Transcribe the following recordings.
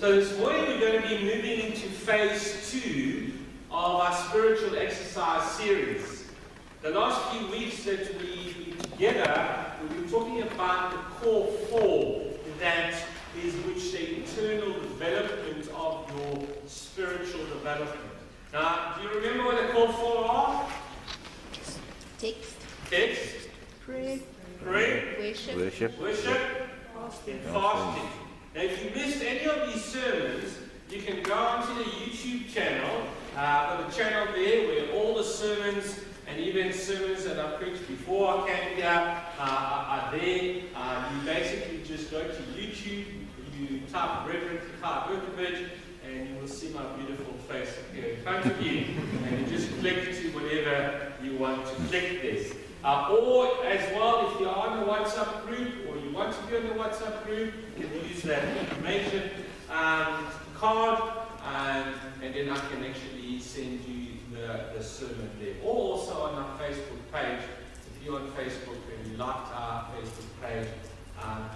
So this morning we're going to be moving into phase 2 of our spiritual exercise series. The last few weeks that we've been together, we've been talking about the core 4, that is which the internal development of your spiritual development. Now, do you remember what the core 4 are? Text, Pray, worship, and fasting. Now, if you missed any of these sermons, you can go onto the YouTube channel. I've got a channel there where all the sermons and even sermons that I preached before I came here are there. You basically just go to YouTube, you type Reverend Lihai and you will see my beautiful face here in front of you. And you just click to whatever you want to click this. Or as well, if you are on the WhatsApp group or you want to be on the WhatsApp group, you can use that information card and then I can actually send you the sermon there. Or also on our Facebook page. If you're on Facebook and you liked our Facebook page,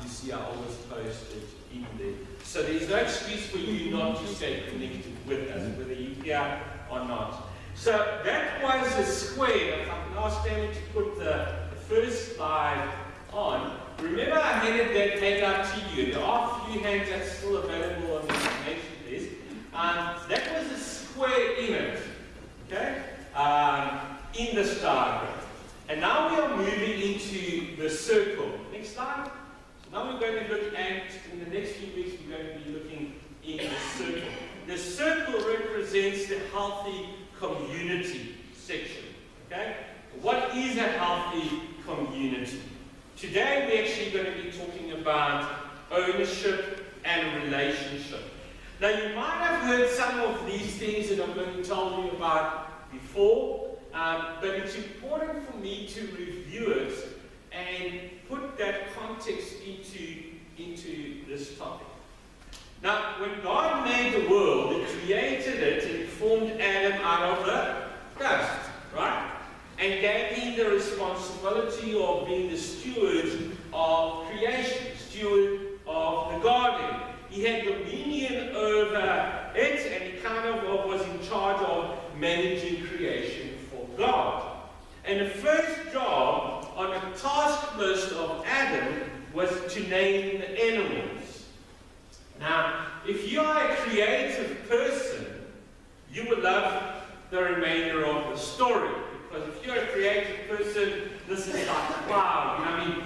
you see I always post it in there. So there's no excuse for you not to stay connected with us, whether you're here or not. So that was a square. If I can ask Danny to put the first slide on. Remember I handed that handout to you. There are a few hands that's still available on the information list. That was a square image, okay, in this diagram. And now we are moving into the circle. Next slide. So now we're going to look at, in the next few weeks, we're going to be looking in the circle. The circle represents the healthy community section. Okay? What is a healthy community? Today we're actually going to be talking about ownership and relationship. Now you might have heard some of these things that I'm going to tell you about before, but it's important for me to review it and put that context into this topic. Now, when God made the world, He created it and He formed Adam out of the dust, right? And gave him the responsibility of being the steward of creation, steward of the garden. He had dominion over it and he kind of was in charge of managing creation for God. And the first job on the task list of Adam was to name the animals. Now, if you are a creative person, you will love the remainder of the story. Because if you're a creative person, this is like, wow, I mean,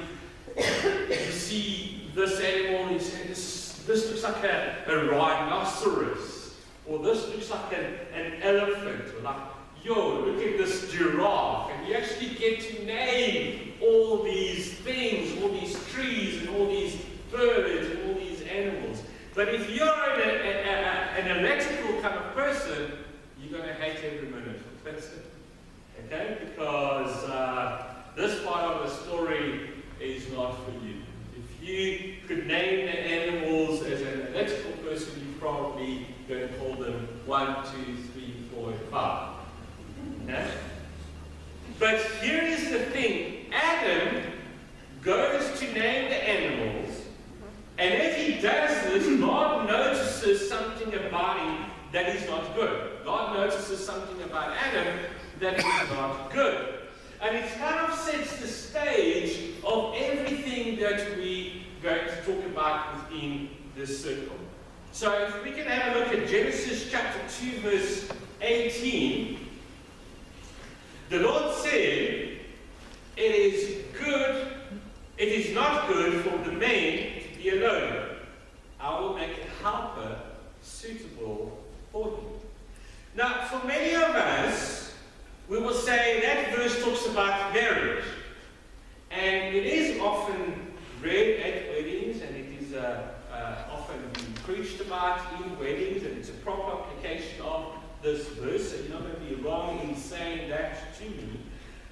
you see this animal, this looks like a rhinoceros, or this looks like an elephant, or like, yo, look at this giraffe, and you actually get to name all these things, all these trees, and all these birds, and all these animals. But if you're an electrical kind of person, you're going to hate every minute of it. Okay? Because this part of the story is not for you. If you could name the animals as an electrical person, you're probably going to call them 1, 2, 3, 4, and 5. Okay? But here is the thing. Adam goes to name the animals, and as he does this, God notices something about him that is not good. God notices something about Adam that is not good. And it kind of sets the stage of everything that we're going to talk about within this circle. So if we can have a look at Genesis chapter 2, verse 18. The Lord said, it is not good for the man to be alone. I will make a helper suitable for him. Now, for many of us, we will say that verse talks about marriage. And it is often read at weddings, and it is often preached about in weddings, and it's a proper application of this verse, so you're not going to be wrong in saying that to me.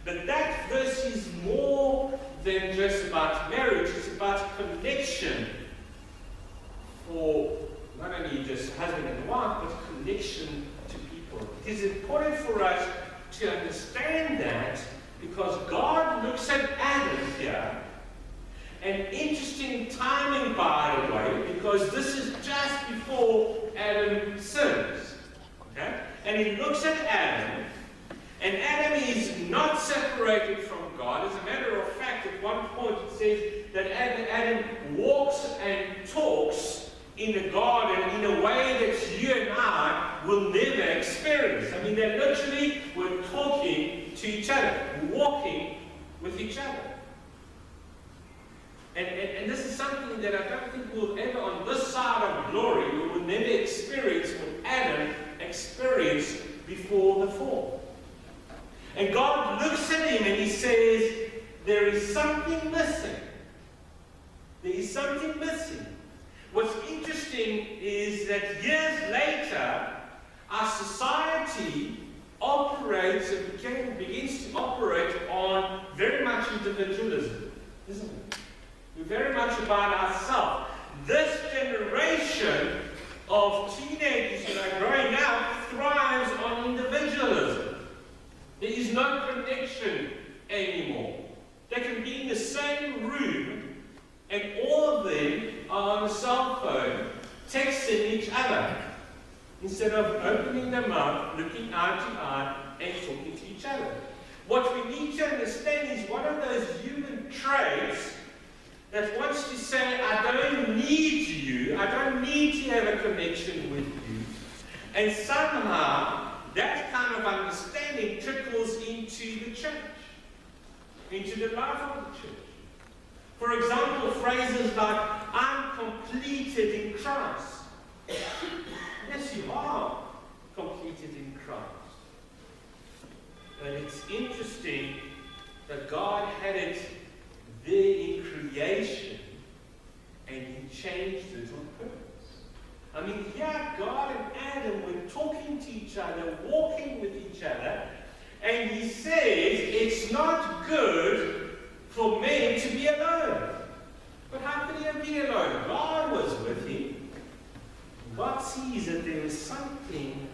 But that verse is more than just about marriage, it's about connection for not only just husband and wife, but connection to people. It is important for us to understand that because God looks at Adam here, and interesting timing by the way, because because this is just before Adam sins. Okay? And he looks at Adam, and Adam is not separated from God. As a matter of fact, at one point it says that Adam walks and talks in the garden in a way that you and I will never experience. I mean, they literally were talking to each other, walking with each other. And this is something that I don't think we'll ever, on this side of glory, we will never experience what Adam experienced before the fall. And God looks at him and he says, there is something missing. There is something missing. What's interesting is that years later, our society operates and begins to operate on very much individualism, isn't it? We're very much about ourselves. This generation of teenagers that are growing up thrives on individualism. There is no connection anymore. They can be in the same room and all of them are on a cell phone texting each other instead of opening their mouth, looking eye to eye and talking to each other. What we need to understand is one of those human traits that wants to say, I don't need you, I don't need to have a connection with you. And somehow, that kind of understanding trickles into the church, into the life of the church. For example, phrases like, I'm completed in Christ. Yes, you are completed in Christ. But it's interesting that God had it there in creation, and he changed it on purpose. I mean, here God and Adam were talking to each other, walking with each other, and he says, it's not good for men to be alone. But how could he have been alone? God was with him. God sees that there was something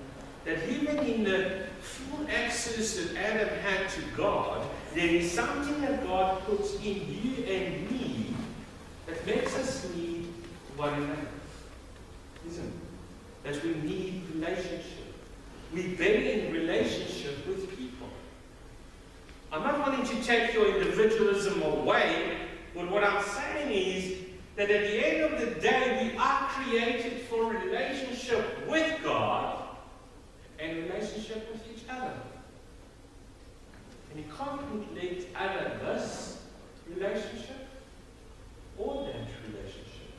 that even in the full access that Adam had to God, there is something that God puts in you and me that makes us need one another. Isn't it? That we need relationship. We're better in relationship with people. I'm not wanting to take your individualism away, but what I'm saying is that at the end of the day, we are created for a relationship with God and relationship with each other. And you can't neglect either this relationship or that relationship.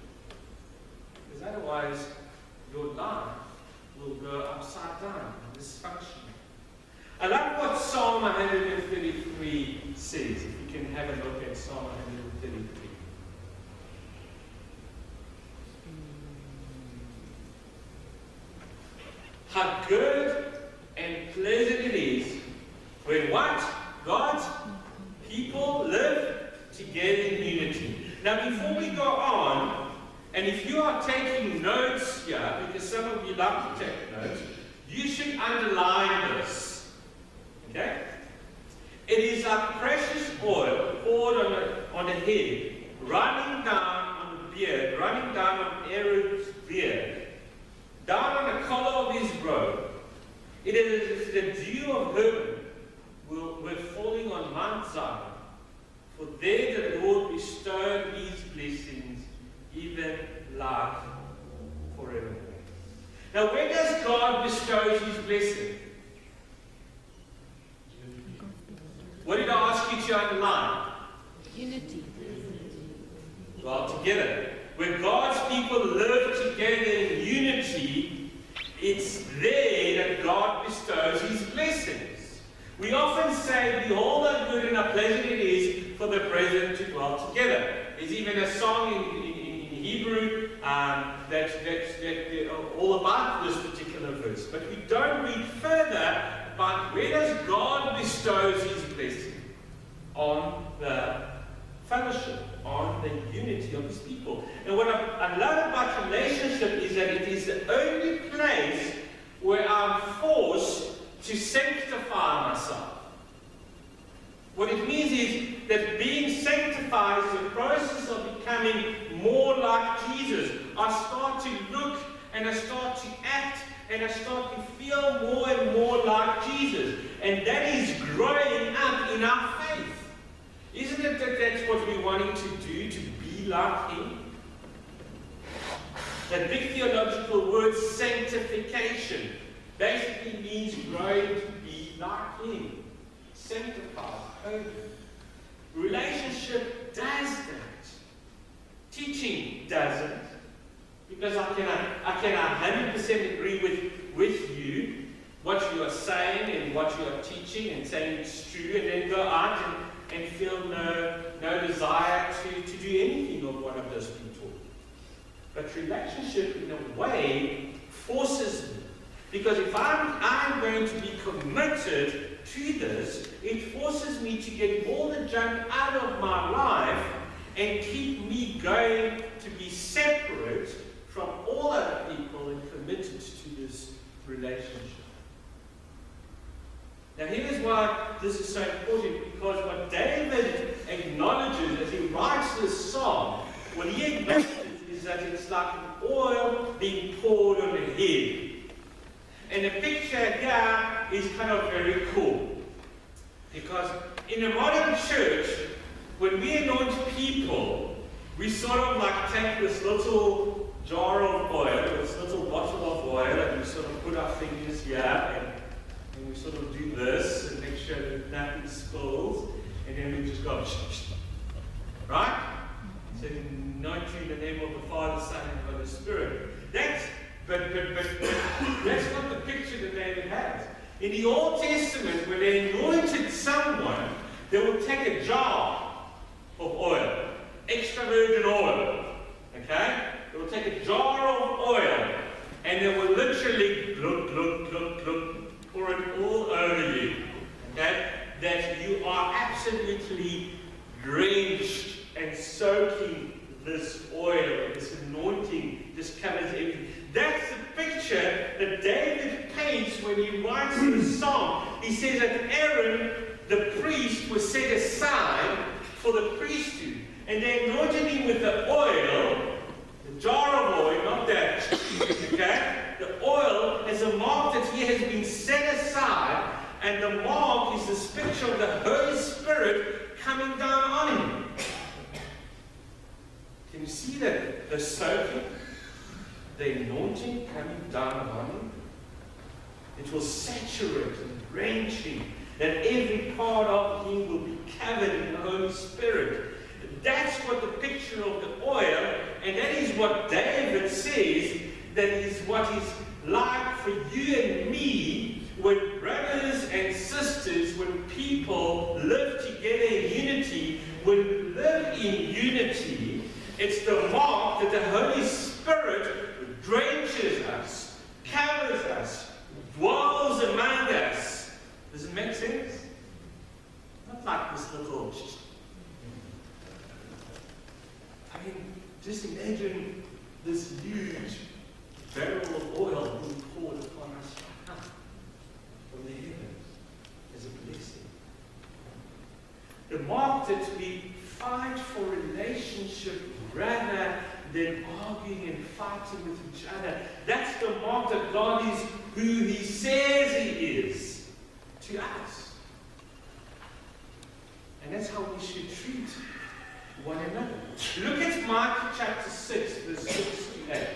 Because otherwise, your life will go upside down, dysfunctional. I like what Psalm 133 says. If you can have a look at Psalm 133. How good and pleasant it is when what? God's people live together in unity. Now before we go on, and if you are taking notes here, because some of you like to take notes, you should underline this. Okay? It is like precious oil poured on the head, running down on the beard, running down on Aaron's beard, down on the collar of his robe. It is the dew of heaven were falling on Mount Zion, for there the Lord bestowed his blessings, even life forevermore. Now, where does God bestow his blessing? What did I ask you to underline? Unity. Well, together. Where God's people live together in unity, it's there that God bestows his blessings. We often say, behold how good and how pleasant it is for the brethren to dwell together. There's even a song in Hebrew that's all about this particular verse. But we don't read further about where does God bestows his blessing? On the fellowship, on the unity of his people. And what I love about relationship is that it is the only place where I'm forced to sanctify myself. What it means is that being sanctified is the process of becoming more like Jesus. I start to look and I start to act and I start to feel more and more like Jesus. And that is growing up in our faith. Isn't it that that's what we're wanting to do, to be like Him? That big theological word, sanctification, basically means growing to be like Him. Sanctified, holy. Relationship does that. Teaching doesn't. Because I can 100% agree with you, what you are saying and what you are teaching and saying it's true, and then go out and feel no desire to do anything of what I've just been taught. But relationship, in a way, forces me. Because if I'm going to be committed to this, it forces me to get all the junk out of my life and keep me going to be separate from all other people and committed to this relationship. Now here's why this is so important, because what David acknowledges as he writes this psalm, what he acknowledges is that it's like an oil being poured on a head. And the picture here is kind of very cool. Because in a modern church, when we anoint people, we sort of like take this little jar of oil, this little bottle of oil, and we sort of put our fingers here, and we sort of do this, and make sure that nothing spills, and then we just go, right? So anoint you in the name of the Father, Son, and Holy Spirit. But that's not the picture that David has. In the Old Testament, when they anointed someone, they would take a jar of oil, extra virgin oil, okay? They would take a jar of oil, and they would literally pour it all over you, okay? That you are absolutely drenched and soaking this oil, this anointing, just covers everything. That's the picture that David paints when he writes this psalm. He says that Aaron, the priest, was set aside for the priesthood. And they anointed him with the oil, the jar of oil, not that, okay? The oil is a mark that he has been set aside, and the mark is this picture of the Holy Spirit coming down on him. Can you see that? The soaking, the anointing coming down on him? It will saturate and drench him, that every part of him will be covered in the Holy Spirit. That's what the picture of the oil, and that is what David says, that is what is like for you and me when brothers and sisters, when people live together in unity, when we live in unity, it's the mark that the Holy Spirit drenches us, covers us, dwells among us. Does it make sense? Not like this little... I mean, just imagine this huge barrel of oil being poured upon us from the heavens as a blessing. The mark that we fight for relationship rather than arguing and fighting with each other. That's the mark that God is who He says He is to us. And that's how we should treat one another. Look at Micah chapter 6, verse 6 to 8.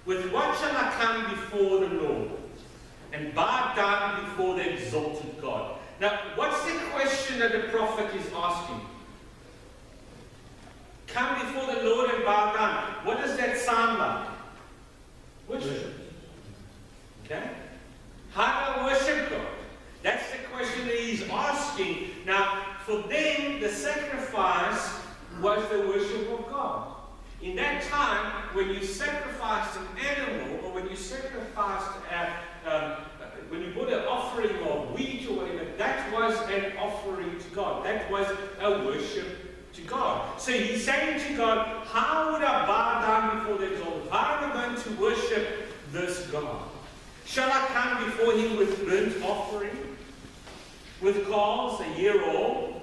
With what shall I come before the Lord and bow down before the exalted God? Now, what's the question that the prophet is asking? Come before the Lord and bow down. What does that sound like? Worship. Okay? How do I worship God? That's the question that he's asking. Now, for them, the sacrifice was the worship of God. In that time, when you sacrificed an animal, or when you sacrificed, when you brought an offering of wheat or whatever, that was an offering to God. That was a worship to God. So he's saying to God, how would I bow down before the exalted? How am I going to worship this God? Shall I come before Him with burnt offering? with calves a year old?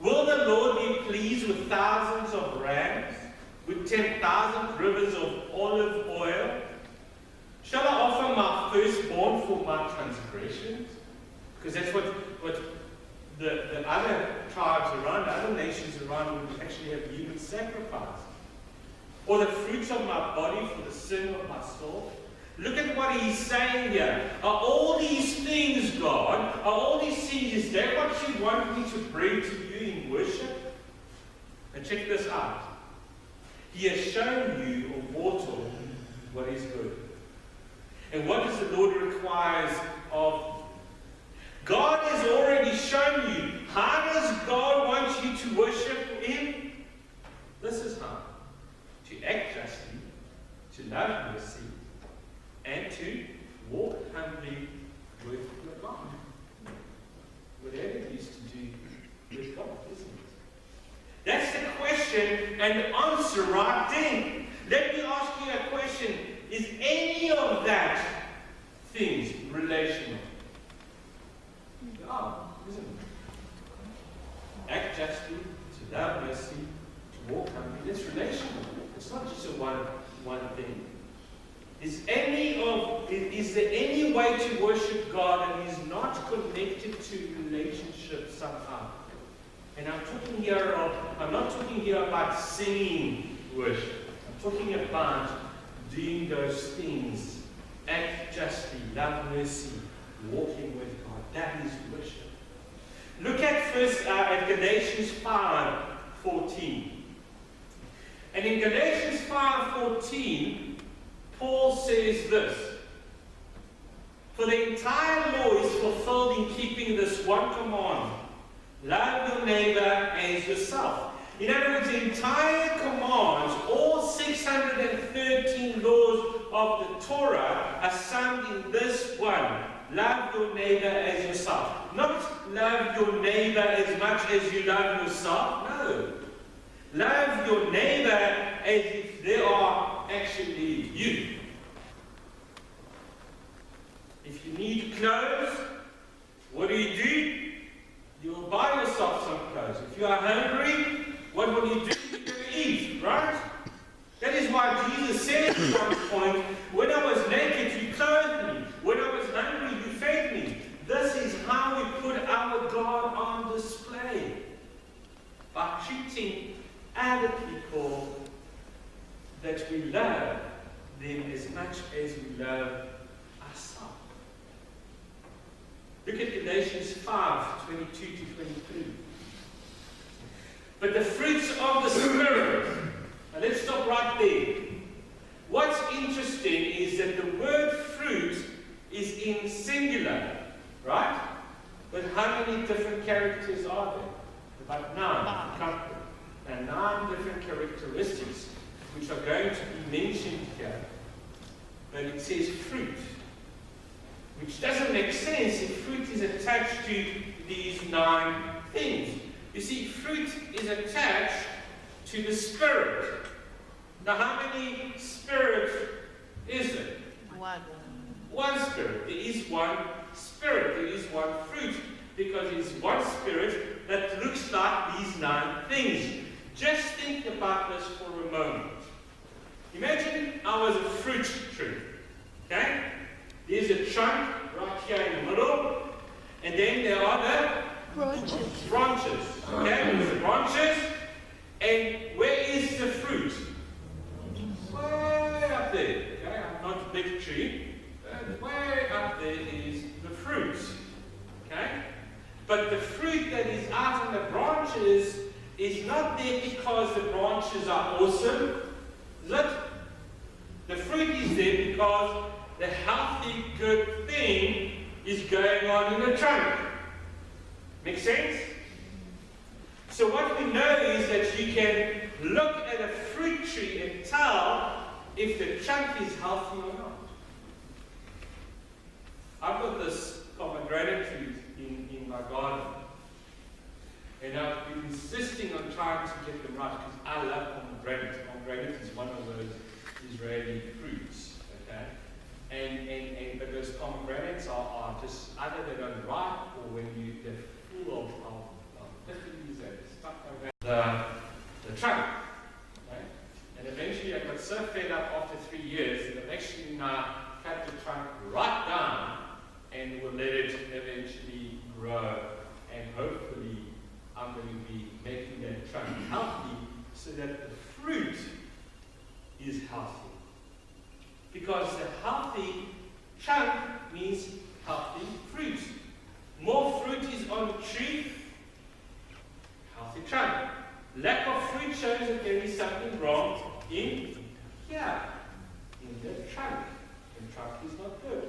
Will the Lord be pleased with thousands of rams, with 10,000 rivers of olive oil? Shall I offer my firstborn for my transgressions? Because that's what the other tribes around, other nations around would actually have human sacrifice. Or the fruits of my body for the sin of my soul? Look at what he's saying here. Are all these things, God, are all these things, is that what you want me to bring to you in worship? And check this out. He has shown you, a mortal, what is good. And what does the Lord requires of you? God has already shown you. How does God want you to worship Him? This is how. To act justly, to love mercy, and to walk humbly with your God. Whatever it is to do with God, isn't it? That's the question and the answer right then. Let me ask you a question. Is any of that things relational? Yeah, isn't it? Act justly, to love mercy, to walk humbly. It's relational. It's not just a one thing. Is there any way to worship God and is not connected to relationship somehow? And I'm not talking here about singing worship. I'm talking about doing those things. Act justly, love mercy, walking with God. That is worship. Look at Galatians 5:14. And in Galatians 5:14, Paul says this: for the entire law is fulfilled in keeping this one command: love your neighbor as yourself. In other words, the entire commands, all 613 laws of the Torah, are summed in this one: love your neighbor as yourself. Not love your neighbor as much as you love yourself. No. Love your neighbor as if they are actually you. If you need clothes, what do? You will buy yourself some clothes. If you are hungry, what will you do? You're going to eat, right? That is why Jesus said at one point, when I was naked, you clothed me. When I was hungry, you fed me. This is how we put our God on display. By treating other people that we love them as much as we love ourselves. Look at Galatians 5:22-23. But the fruits of the Spirit. Now let's stop right there. What's interesting is that the word fruit is in singular, right? But how many different characters are there? About 9. And 9 different characteristics which are going to be mentioned here. But it says fruit, which doesn't make sense if fruit is attached to these 9 things. You see, fruit is attached to the Spirit. Now, how many Spirit is it? One Spirit. There is one Spirit. There is one fruit. Because it is one Spirit that looks like these 9 things. Just think about this for a moment. Imagine I was a fruit tree. Okay? There's a trunk right here in the middle. And then there are the branches. Okay? There's the branches. And where is the fruit? Way up there. Okay? I'm not a big tree. But way up there is the fruit. Okay? But the fruit that is out on the branches is not there because the branches are awesome. Is it? The fruit is there because the healthy, good thing is going on in the trunk. Make sense? So what we know is that you can look at a fruit tree and tell if the trunk is healthy or not. I've got this pomegranate tree in my garden. And I've been insisting on trying to get them right because I love pomegranate. Pomegranate is one of those Israeli fruits. Okay? But those pomegranates are just either they don't ripe or when they're full of pickles and stuff like that. The trunk. Right? And eventually I got so fed up after 3 years that I've actually now cut the trunk right down and will let it eventually grow. And hopefully I'm going to be making that trunk healthy so that the fruit is healthy. Because the healthy trunk means healthy fruit. More fruit is on the tree, healthy trunk. Lack of fruit shows that there is something wrong in here, in the trunk. The trunk is not good.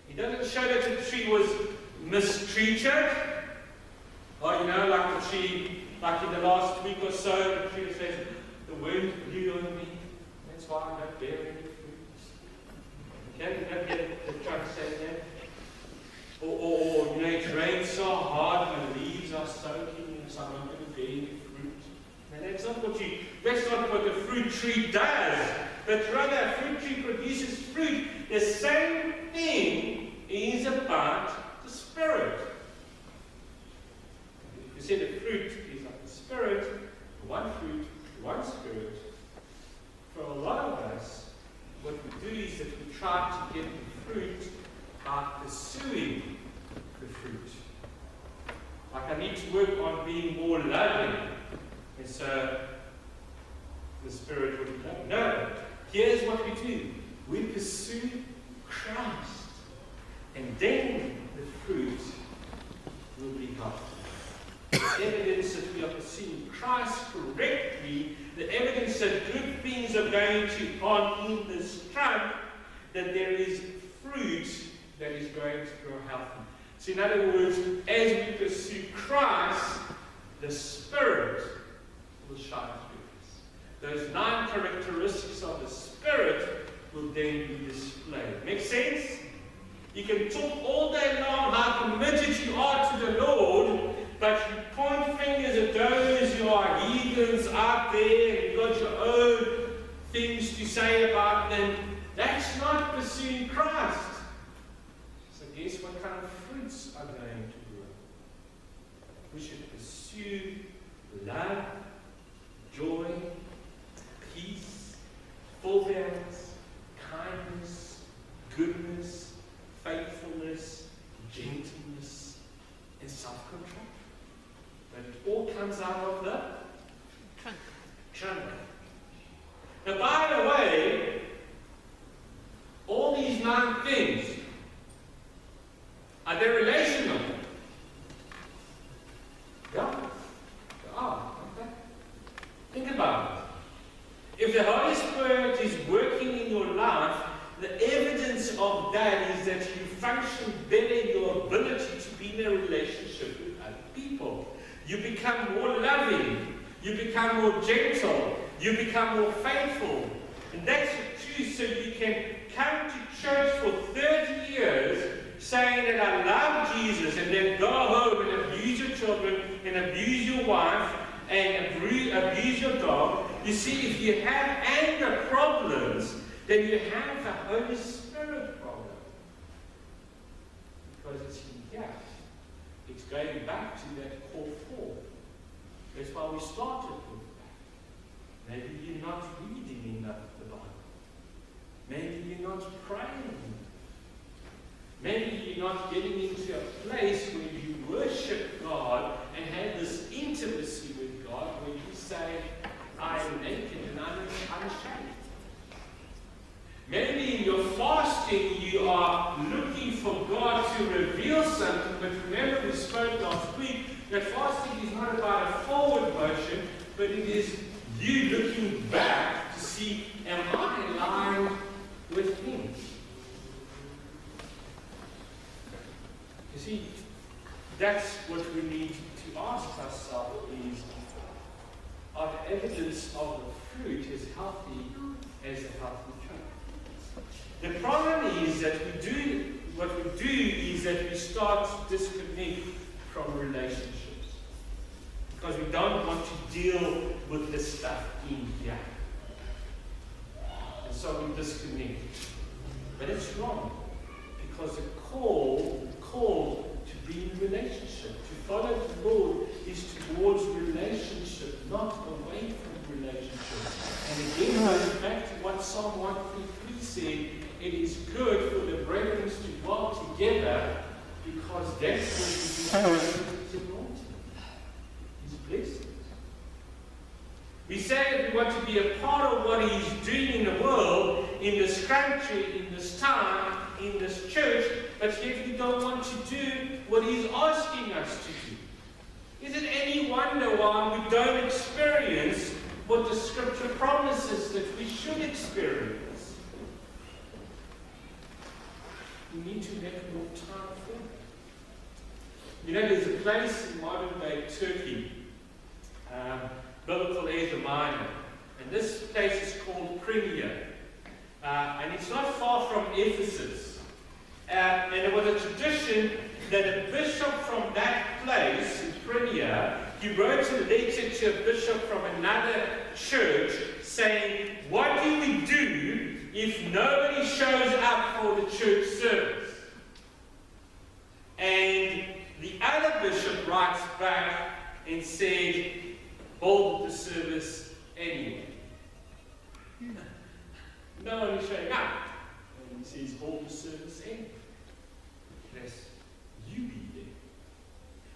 It doesn't show that the tree was mistreated. Or, like the tree, like in the last week or so, the tree says, the wind blew on me. That's why I'm not bearing any fruit. Okay, you don't get the trunk saying that. Or it rains so hard, my leaves are soaking, so I'm not going to bear any fruit. And that's not what the fruit tree does. But rather, a fruit tree produces fruit. The same thing is about the Spirit. If you say the fruit is like the Spirit, one fruit, one Spirit, for a lot of us, what we do is that we try to get the fruit by pursuing the fruit. Like I need to work on being more loving. And so the Spirit would know. No, here's what we do. We pursue Christ. And then the fruit will be healthy. The evidence that we are pursuing Christ correctly, the evidence that good things are going on in this trunk, that there is fruit that is going to grow healthy. So in other words, as we pursue Christ, the Spirit will shine through us. Those 9 characteristics of the Spirit will then be displayed. Make sense? You can talk all day long how committed you are to the Lord, but you point fingers at those who are heathens out there and you've got your own things to say about them. That's not pursuing Christ. So guess what kind of fruits are going to grow? We should pursue love, joy, peace, forbearance, kindness, goodness, faithfulness, gentleness, and self-control. But it all comes out of the trunk. Now, by the way, all these 9 things, are they relational? Yeah. They are. Okay. Think about it. If the Holy Spirit is working in your life, the evidence of that is that you function better in your ability to be in a relationship with other people. You become more loving. You become more gentle. You become more faithful. And that's the truth. So you can come to church for 30 years saying that I love Jesus and then go home and abuse your children and abuse your wife and abuse your dog. You see, if you have anger problems, then you have a Holy Spirit problem. Because it's in here. It's going back to that core 4. That's why we started with that. Maybe you're not reading enough of the Bible. Maybe you're not praying enough. Maybe you're not getting into a place where you worship God and have this intimacy with God where you say, I am naked and I'm unashamed. Maybe in your fasting you are looking for God to reveal something, but remember we spoke last week that fasting is not about a forward motion, but it is you looking back to see, am I aligned with Him? You see, that's what we need to ask ourselves is, are the evidence of the fruit as healthy as a healthy tree? The problem is that what we do is that we start to disconnect from relationships. Because we don't want to deal with this stuff in here. And so we disconnect. But it's wrong. Because the call to be in relationship, to follow the Lord, is towards relationship, not away from relationship. And again, goes back to what Psalm 133 said, it is good for the brethren to dwell together, because that's where His anointing. His blessings. We say that we want to be a part of what He's doing in the world, in this country, in this town, in this church, but yet we don't want to do what He's asking us to do. Is it any wonder why we don't experience what the Scripture promises that we should experience? We need to make more time for it. You know, there's a place in modern-day Turkey, biblical Asia Minor, and this place is called Crimea, and it's not far from Ephesus. And there was a tradition that a bishop from that place in Crimea, he wrote a letter to a bishop from another church saying, what do we do if nobody shows up for the church service? And the other bishop writes back and said, hold the service anyway. No one is showing up. And he says, hold the service anyway. Lest you be there.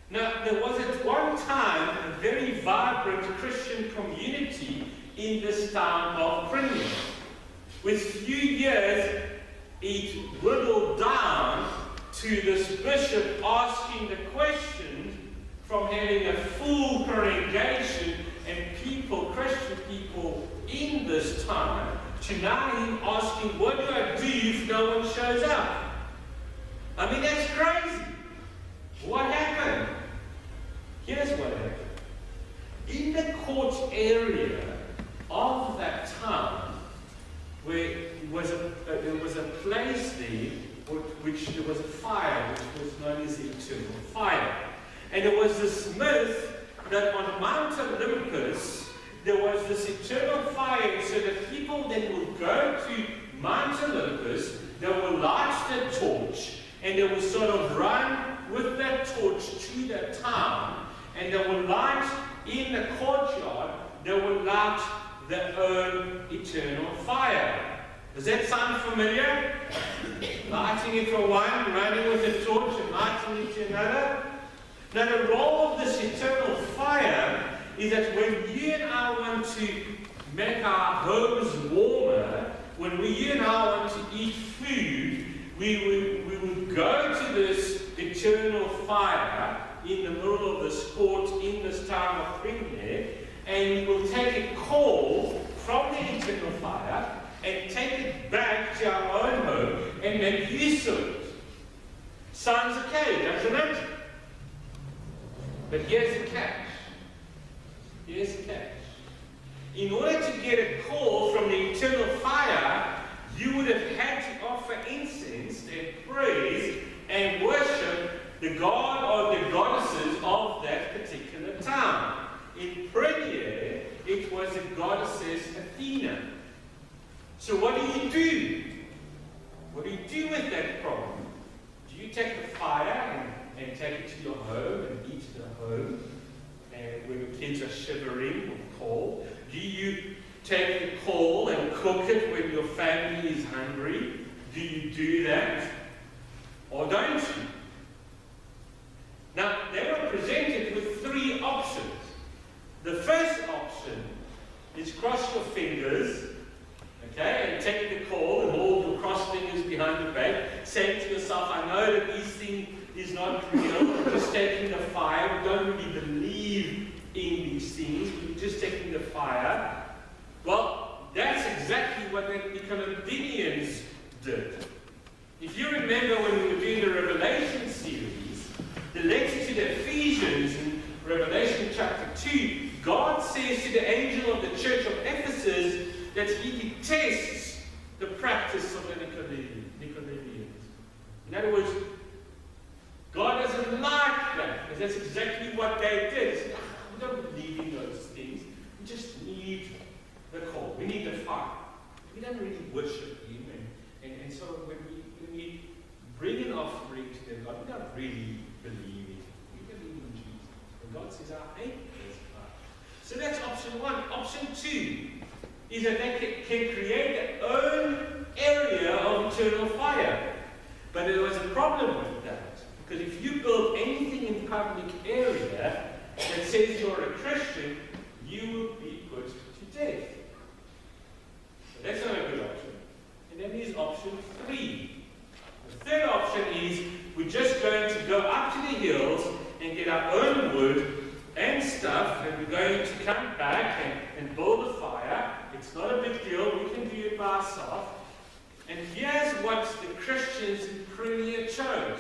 Now, there was at one time a very vibrant Christian community in this town of Crimea. With few years, it whittled down to this bishop asking the question from having a full congregation and people, Christian people in this time, to now him asking, what do I do if no one shows up? I mean, that's crazy. What happened? Here's what happened. In the court area of that town, where there was a place there, which there was a fire, which was known as the eternal fire. And there was this myth that on Mount Olympus, there was this eternal fire, so that people that would go to Mount Olympus, they would light the torch, and they would sort of run with that torch to the town, and they would light in the courtyard, they would light their own eternal fire. Does that sound familiar? Lighting it for one, running with the torch and lighting it to another. Now the role of this eternal fire is that when you and I want to make our homes warmer, when you and I want to eat food, we would go to this eternal fire in the middle of this court in this town of Crimea, and we will take a coal from the eternal fire and take it back to our own home and make use of it. Sounds okay, doesn't it? But here's the catch. Here's the catch. In order to get a call from the eternal fire, you would have had to offer incense and praise and worship the god or the goddesses of that particular town. In Crimea, it was the goddesses Athena. So what do? What do you do with that problem? Do you take the fire and take it to your home and eat it at home, and when your kids are shivering with cold? Do you take the coal and cook it when your family is hungry? Do you do that? Or don't you? Now, they were presented with three options. The first option is cross your fingers, okay, and take the coal and hold your crossed fingers behind your back, saying to yourself, I know that this thing is not real, I'm just taking the fire, we don't really believe in these things, we're just taking the fire. Well, that's exactly what the Nicolaitans did. If you remember when we were doing the Revelation series, the letter to the Ephesians in Revelation chapter 2, God says to the angel of the church of Ephesus that he detests the practice of the Nicolaitans. In other words, God doesn't like that, because that's exactly what they did. They said, we don't believe in those things. We just need the coal. We need the fire. We don't really worship him and so when we bring an offering to them, God, we don't really believe it. We believe in Jesus. And God says, I hate this part. So that's option one. Option two is that they can create their own area of eternal fire. But there was a problem with that. Because if you build anything in public area that says you're a Christian, you will be put to death. So that's not a good option. And then there's option three. The third option is we're just going to go up to the hills and get our own wood and stuff, and we're going to come back and build a fire. It's not a big deal. We can do it by ourselves. And here's what the Christians in Premier chose.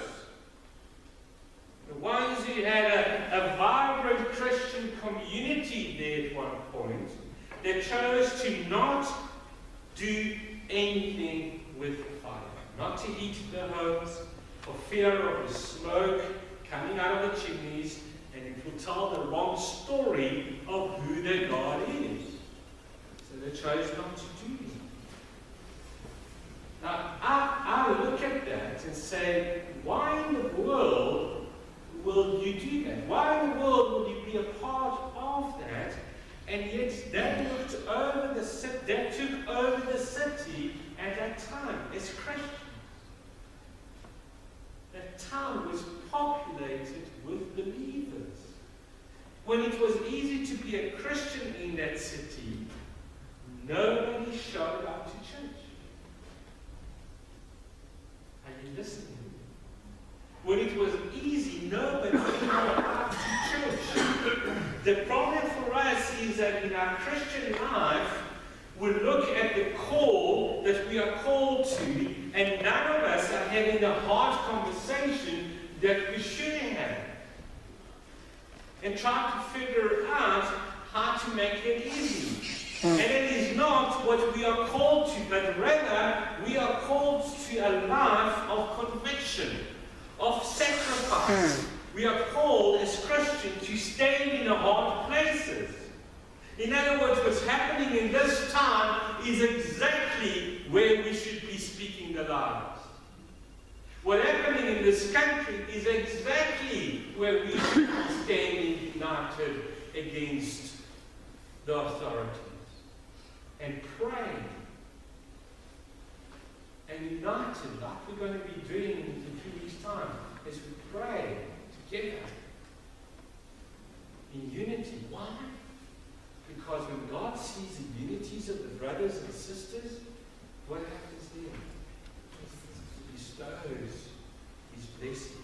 The ones who had a vibrant Christian community there at one point, they chose to not do anything with fire. Not to heat their homes for fear of the smoke coming out of the chimneys, and it will tell the wrong story of who their God is. So they chose not to do it. Now, I look at that and say, why in the world will you do that? Why in the world will you be a part of that? And yet, that took over the city at that time as Christians. That town was populated with believers. When it was easy to be a Christian in that city, nobody showed up to church. Are you listening? When it was easy, nobody showed up to church. The problem for us is that in our Christian life, we look at the call that we are called to, and none of us are having the hard conversation that we should have. And try to figure out how to make it easy. And it is not what we are called to, but rather we are called to a life of conviction, of sacrifice. We are called as Christians to stay in the hard places. In other words, what's happening in this time is exactly where we should be speaking the loudest. What's happening in this country is exactly where we should be standing united against the authorities and praying and united like we're going to be doing in 2 weeks' time as we pray together in unity. Why? Because when God sees the unities of the brothers and sisters, what happens then? He bestows His blessing.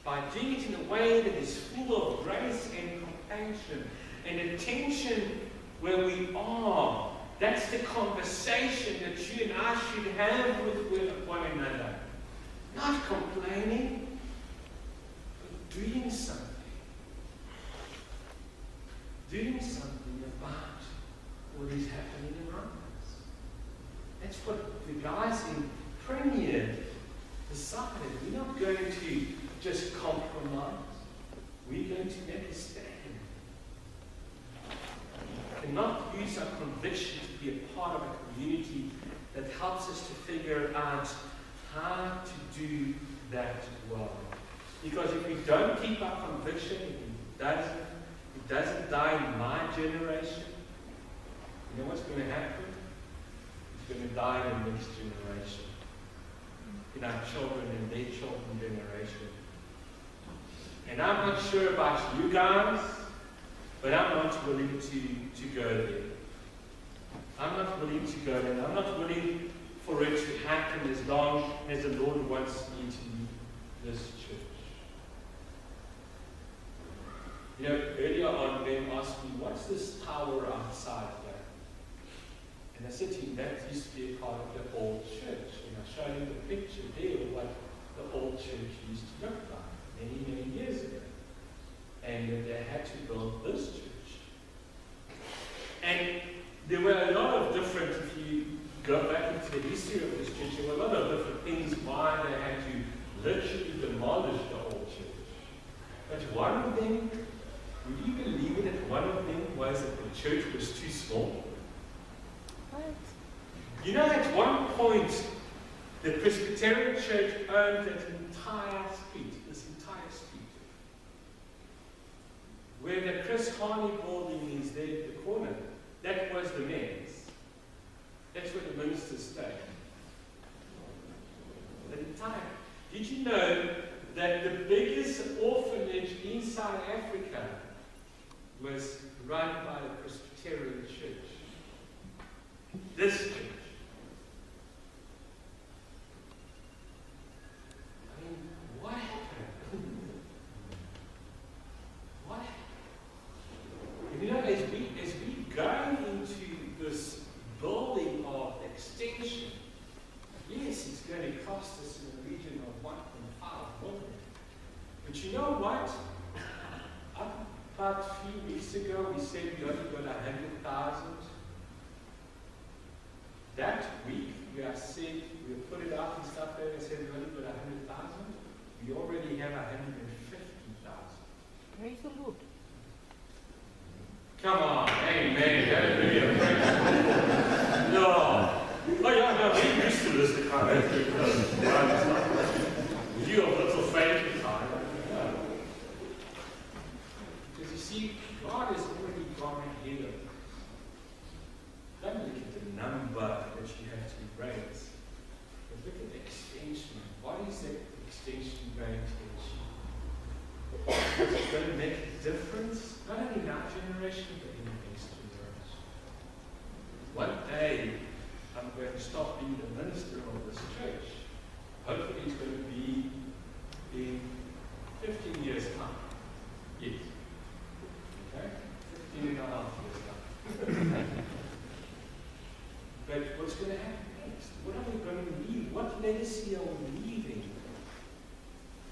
By doing it in a way that is full of grace and compassion and attention where we are. That's the conversation that you and I should have with one another. Not complaining, but doing something. Doing something about what is happening around us. That's what the guys in Premier decided. We're not going to just compromise. We're going to make a stand. We cannot use our conviction to be a part of a community that helps us to figure out how to do that well. Because if we don't keep our conviction, if it doesn't die in my generation, you know what's going to happen? It's going to die in the next generation. In our children and their children's generation. And I'm not sure about you guys, but I'm not willing to go there. I'm not willing to go there. I'm not willing for it to happen as long as the Lord wants me to leave this church. You know, earlier on, Ben asked me, what's this tower outside there? And I said to him, that used to be a part of the old church. And I showed him the picture there of what the old church used to look like many, many years ago. And they had to build this church. And there were a lot of different, if you go back into the history of this church, there were a lot of different things why they had to literally demolish the old church. But one of them, would you believe it, that one of them was that the church was too small? What? You know, at one point, The Presbyterian Church owned that entire street, this entire street. Where the Chris Harney building is there at the corner, that was the men's. That's where the ministers stayed. The entire. Did you know that the biggest orphanage in South Africa was run by the Presbyterian Church? This church. I mean, what happened? What happened? And you know, as we go into this building of extension, yes, it's going to cost us in the region of 1.5 million. But you know what? About a few weeks ago, we said we only got 100,000. That week, we have said, we put it out and stuff there, and said we only got 100,000. We already have 150,000. Praise the Lord. Come on, amen, hallelujah, praise the Lord. No. Oh yeah, no, we're used to this kind of thing. You have little faith time. Because you see, God has already gone ahead of us. Don't look at the number that you have to raise, but look at the extension. What is that extension going to achieve? Is it going to make a difference? Not only in our generation, but in the next generation. One day, I'm going to stop being the minister of this church. Hopefully it's going to be in 15 years' time. Yes. Okay? 15 and a half years' time. But what's going to happen next? What are we going to leave? What legacy are we leaving?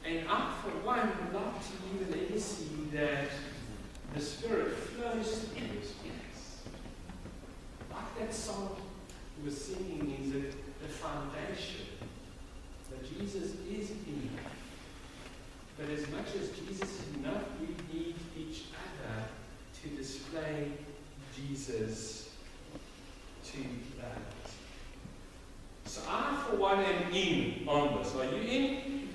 And I, for one, would like to leave a legacy that the Spirit flows through this place. Like that song we were singing, is the foundation that Jesus is enough. But as much as Jesus is enough, we need each other to display Jesus to others. So I, for one, am in on this. Are you in?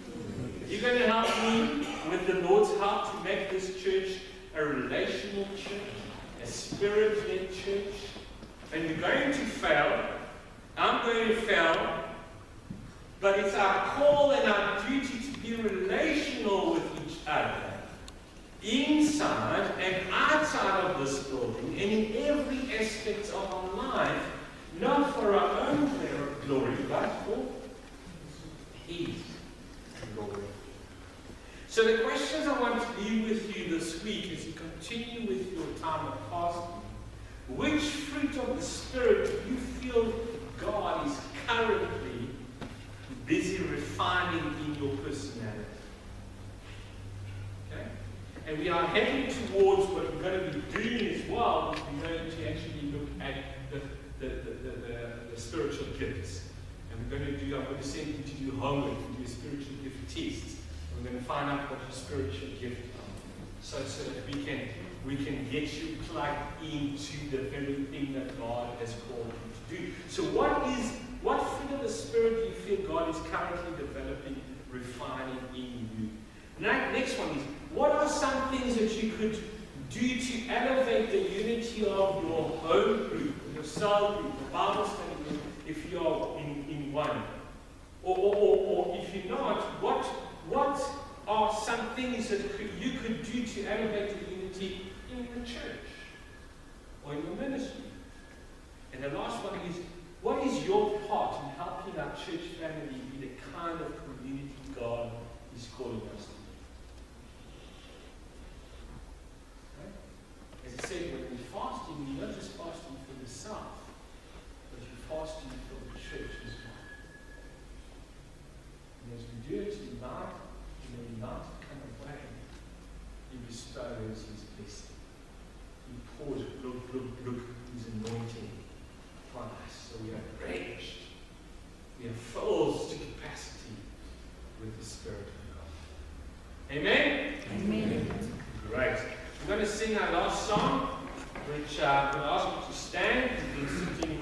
You're going to help me with the Lord's help to make this church a relational church, a spirit-led church. And you're going to fail. I'm going to fail. But it's our call and our duty to be relational with each other, inside and outside of this building, and in every aspect of our life, not for our own glory, but for His glory. So the questions I want to leave with you this week as you continue with your time of fasting, which fruit of the Spirit do you feel God is currently busy refining in your personality? Okay? And we are heading towards what we're going to be doing as well, is we're going to actually look at the spiritual gifts. And we're going to do, I'm going to send you to do homework, to do a spiritual gift test. We're going to find out what your spiritual gift is, so that we can get you plugged into the very thing that God has called you to do. So what fruit of the Spirit do you feel God is currently developing, refining in you? Now, next one is, what are some things that you could do to elevate the unity of your home group, your cell group, the Bible study group, if you are in one? Or if you're not, what are some things that you could do to elevate the unity in the church or in your ministry? And the last one is, what is your part in helping our church family be the kind of community God is calling us to be? Right? As I said, when we're fasting, we're not just fasting for yourself, but you're fasting for the church as well. And as we do it tonight, in a united kind of way, He bestows His blessing. He pours His anointing upon us. So we are enriched. We are filled to capacity with the Spirit of God. Amen? Amen. Great. We're going to sing our last song, which I'm going to ask you to stand. You've been sitting